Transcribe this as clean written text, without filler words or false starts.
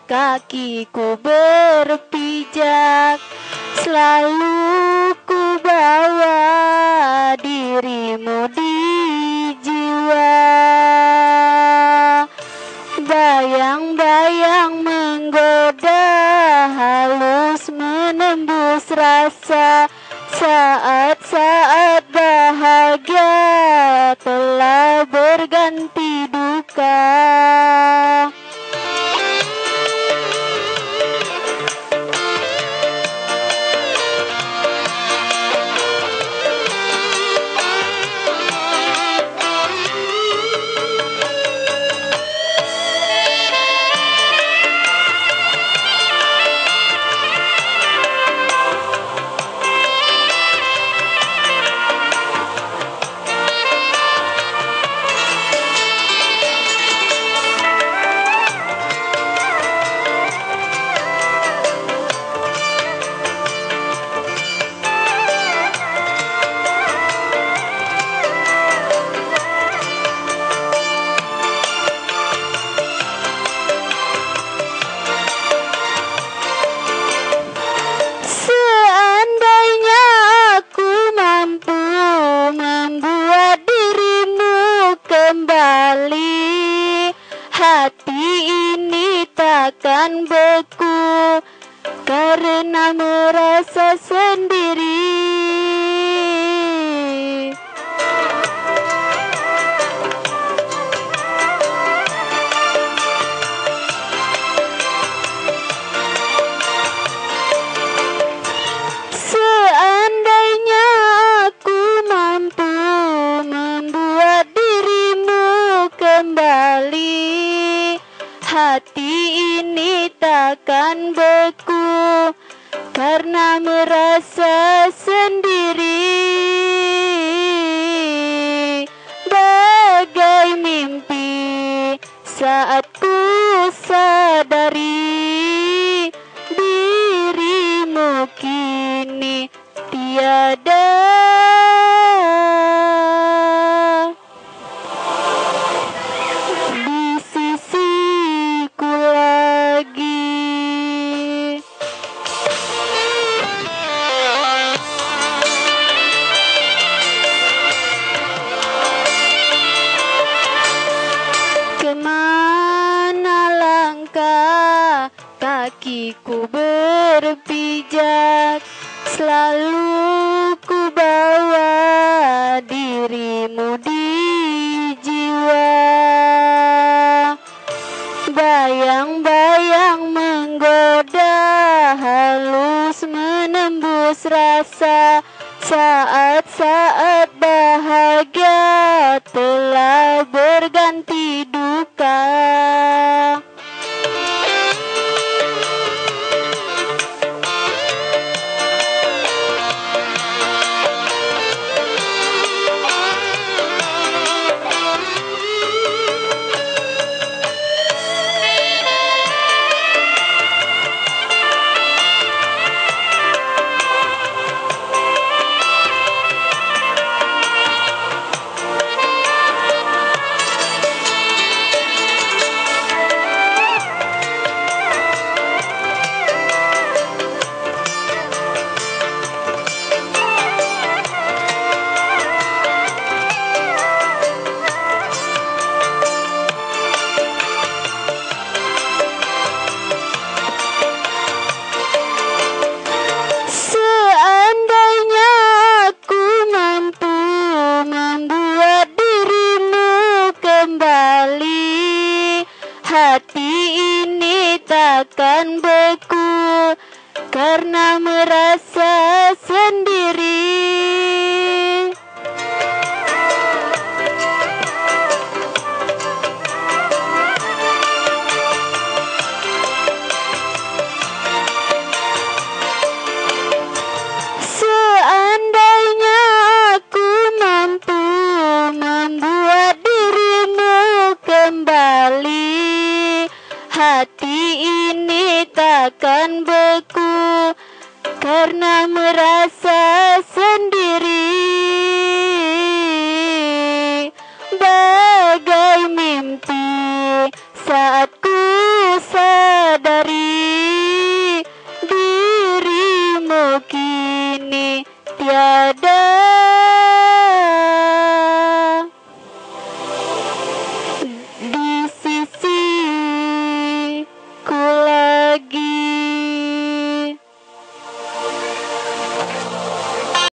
kakiku berpijak, selalu ku bawa dirimu di jiwa. Bayang-bayang menggoda, halus menembus rasa, saat-saat bahagia telah berganti duka. Hati ini takkan beku karena merasa sendiri. Seandainya aku mampu membuat dirimu kembali, hati ini takkan beku karena merasa sendiri. Bagai mimpi saat ku sadari dirimu kini tiada. Kemana langkah kakiku berpijak, selalu ku bawa dirimu di jiwa. Bayang-bayang menggoda, halus menembus rasa, saat-saat bahagia telah berganti duka. Hati ini takkan beku karena merasa sendiri. Seandainya aku mampu membuat dirimu kembali, hati ini takkan beku karena merasa sendiri. Bagai mimpi saat ku sadari tiada